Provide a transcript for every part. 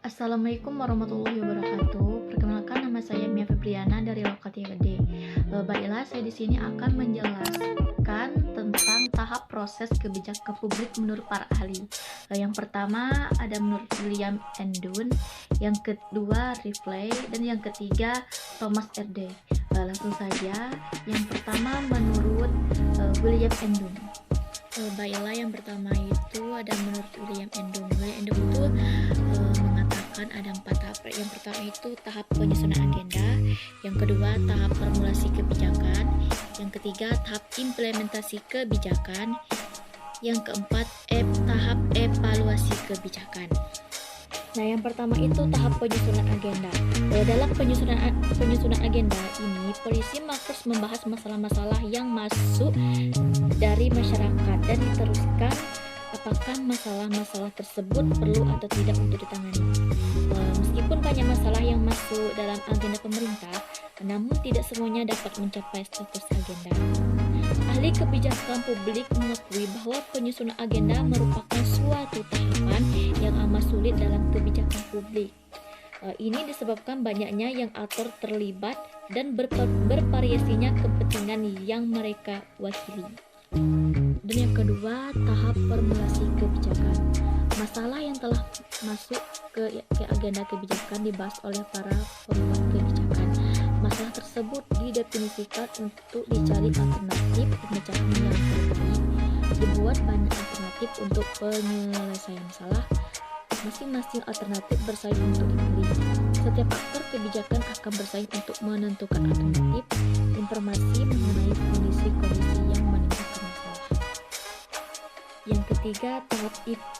Assalamualaikum warahmatullahi wabarakatuh. Perkenalkan, nama saya Mia Febriana dari Lokal 3D. Baiklah, saya di sini akan menjelaskan tentang tahap proses kebijakan publik menurut para ahli. Yang pertama ada menurut William Endun, yang kedua Ripley, dan yang ketiga Thomas R.D. Langsung saja, yang pertama menurut William Endun. Baiklah, yang pertama itu ada menurut William Endun. William Endun itu mengatakan ada 4 tahap. Yang pertama itu tahap penyusunan agenda, yang kedua tahap formulasi kebijakan, yang ketiga tahap implementasi kebijakan, yang keempat tahap evaluasi kebijakan. Nah, yang pertama itu tahap penyusunan agenda. Dalam penyusunan agenda ini, polisi harus membahas masalah-masalah yang masuk dari masyarakat dan diteruskan apakah masalah-masalah tersebut perlu atau tidak untuk ditangani. Meskipun banyak masalah yang masuk dalam agenda pemerintah, namun tidak semuanya dapat mencapai status agenda. Ahli kebijakan publik mengakui bahwa penyusunan agenda merupakan suatu tahapan yang amat sulit dalam kebijakan publik. Ini disebabkan banyaknya yang aktor terlibat dan bervariasinya kepentingan yang mereka wakili. Dan yang kedua, tahap formulasi kebijakan. Masalah yang telah masuk ke agenda kebijakan dibahas oleh para pembuat kebijakan. Masalah tersebut didefinisikan untuk dicari alternatif pemecahan yang terbaik. Dibuat banyak alternatif untuk penyelesaian masalah. Masing-masing alternatif bersaing untuk dipilih. Setiap aktor kebijakan akan bersaing untuk menentukan alternatif informasi mengenai kondisi-kondisi yang menimbulkan masalah. Yang ketiga, tahap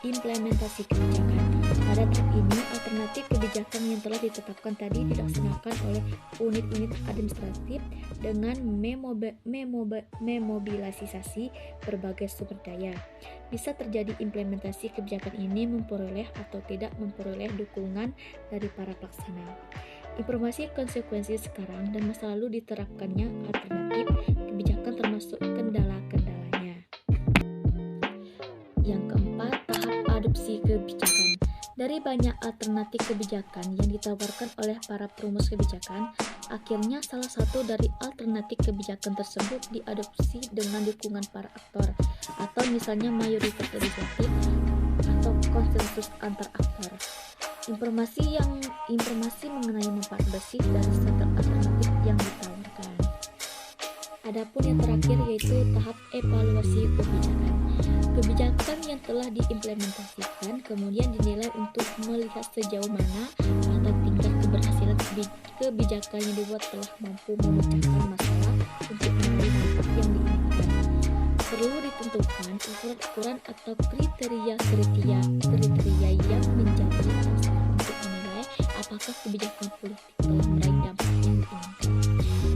implementasi kebijakan. Pada tahap ini, alternatif kebijakan yang telah ditetapkan tadi dilaksanakan oleh unit-unit administratif dengan memobilisasi berbagai sumber daya. Bisa terjadi implementasi kebijakan ini memperoleh atau tidak memperoleh dukungan dari para pelaksana. Informasi konsekuensi sekarang dan masa lalu diterapkannya alternatif kebijakan termasuk kendala-kendalanya. Yang keempat, tahap adopsi kebijakan. Dari banyak alternatif kebijakan yang ditawarkan oleh para perumus kebijakan, akhirnya salah satu dari alternatif kebijakan tersebut diadopsi dengan dukungan para aktor, atau misalnya mayoritas legislatif atau konsensus antar aktor. Informasi mengenai manfaat bersih dari setiap alternatif yang ditawarkan. Adapun yang terakhir yaitu tahap evaluasi kebijakan. Kebijakan yang telah diimplementasikan kemudian dinilai untuk melihat sejauh mana atau tingkat keberhasilan kebijakan yang dibuat telah mampu memecahkan masalah untuk meraih manfaat yang diinginkan. Perlu ditentukan ukuran-ukuran atau kriteria yang menjadi dasar untuk menilai apakah kebijakan politik telah meraih dampak yang diinginkan.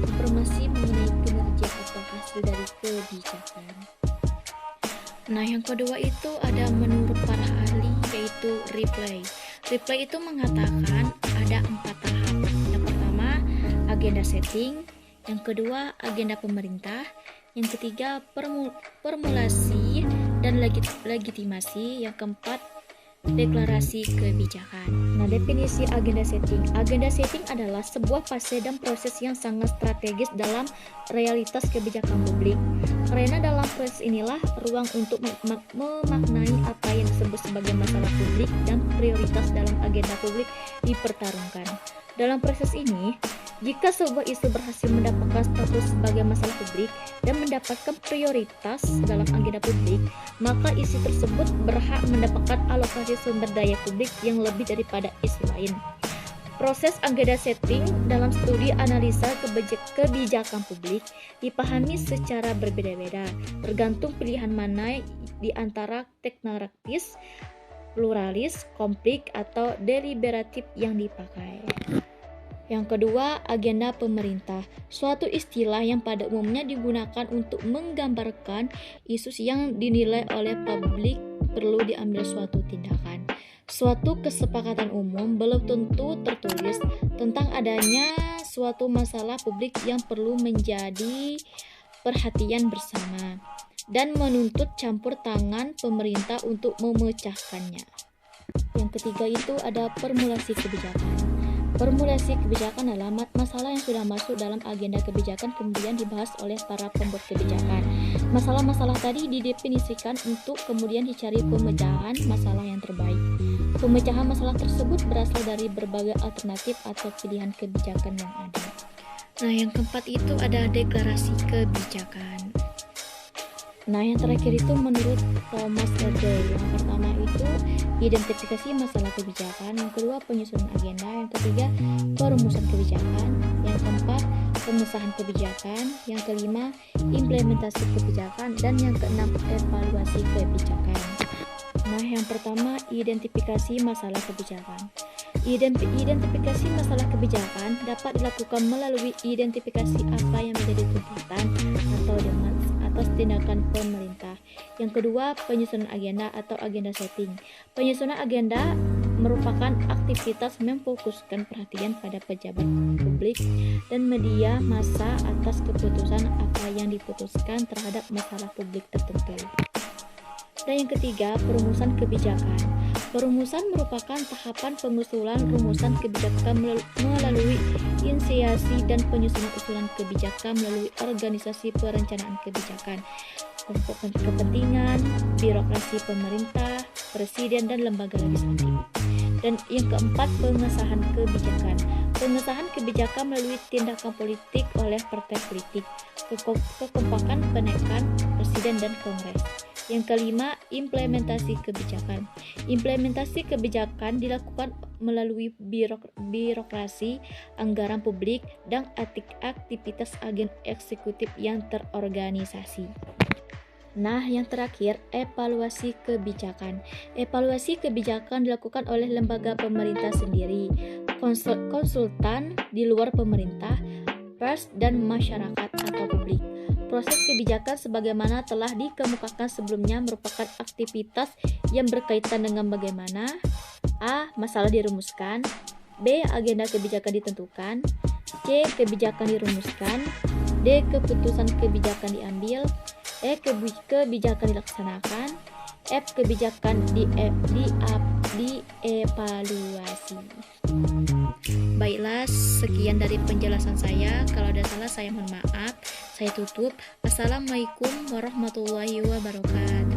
Informasi mengenai kinerja atau hasil dari kebijakan. Nah, yang kedua itu ada menurut para ahli yaitu Ripley. Ripley itu mengatakan ada 4 tahap. Yang pertama, agenda setting. Yang kedua, agenda pemerintah. Yang ketiga, formulasi dan legitimasi. Yang keempat, deklarasi kebijakan. Nah, definisi agenda setting. Agenda setting adalah sebuah fase dan proses yang sangat strategis dalam realitas kebijakan publik. Karena dalam proses inilah ruang untuk memaknai apa yang disebut sebagai masalah publik dan prioritas dalam agenda publik dipertarungkan. Dalam proses ini, jika sebuah isu berhasil mendapatkan status sebagai masalah publik dan mendapatkan prioritas dalam agenda publik, maka isu tersebut berhak mendapatkan alokasi sumber daya publik yang lebih daripada isu lain. Proses agenda setting dalam studi analisa kebijakan publik dipahami secara berbeda-beda, tergantung pilihan mana di antara teknokratis, pluralis, konflik, atau deliberatif yang dipakai. Yang kedua, agenda pemerintah. Suatu istilah yang pada umumnya digunakan untuk menggambarkan isu yang dinilai oleh publik perlu diambil suatu tindakan. Suatu kesepakatan umum belum tentu tertulis tentang adanya suatu masalah publik yang perlu menjadi perhatian bersama dan menuntut campur tangan pemerintah untuk memecahkannya. Yang ketiga itu ada formulasi kebijakan. Formulasi kebijakan adalah masalah yang sudah masuk dalam agenda kebijakan kemudian dibahas oleh para pembuat kebijakan. Masalah-masalah tadi didefinisikan untuk kemudian dicari pemecahan masalah yang terbaik. Pemecahan masalah tersebut berasal dari berbagai alternatif atau pilihan kebijakan yang ada. Nah, yang keempat itu ada deklarasi kebijakan. Nah, yang terakhir itu menurut Thomas Edel. Yang pertama itu identifikasi masalah kebijakan, yang kedua penyusunan agenda, yang ketiga perumusan kebijakan, yang keempat pengesahan kebijakan, yang kelima implementasi kebijakan, dan yang keenam evaluasi kebijakan. Nah, yang pertama identifikasi masalah kebijakan. Identifikasi masalah kebijakan dapat dilakukan melalui identifikasi apa yang menjadi tuntutan atau demands atas tindakan pemerintah. Yang kedua, penyusunan agenda atau agenda setting. Penyusunan agenda merupakan aktivitas memfokuskan perhatian pada pejabat publik dan media massa atas keputusan apa yang diputuskan terhadap masalah publik tertentu. Dan yang ketiga, perumusan kebijakan. Perumusan merupakan tahapan pengusulan rumusan kebijakan melalui inisiasi dan penyusunan usulan kebijakan melalui organisasi perencanaan kebijakan, kelompok kepentingan, birokrasi pemerintah, presiden, dan lembaga legislatif. Dan yang keempat, pengesahan kebijakan. Pengesahan kebijakan melalui tindakan politik oleh partai politik, kekompakan penekan presiden dan kongres. Yang kelima, implementasi kebijakan. Implementasi kebijakan dilakukan melalui birokrasi, anggaran publik, dan aktivitas agen eksekutif yang terorganisasi. Nah, yang terakhir, evaluasi kebijakan. Evaluasi kebijakan dilakukan oleh lembaga pemerintah sendiri, konsultan di luar pemerintah, pers, dan masyarakat atau publik. Proses kebijakan sebagaimana telah dikemukakan sebelumnya merupakan aktivitas yang berkaitan dengan bagaimana A. Masalah dirumuskan, B. Agenda kebijakan ditentukan, C. Kebijakan dirumuskan, D. Keputusan kebijakan diambil, E. Kebijakan dilaksanakan, F. Kebijakan dievaluasi. Baiklah, sekian dari penjelasan saya. Kalau ada salah saya mohon maaf. Saya tutup. Assalamualaikum warahmatullahi wabarakatuh.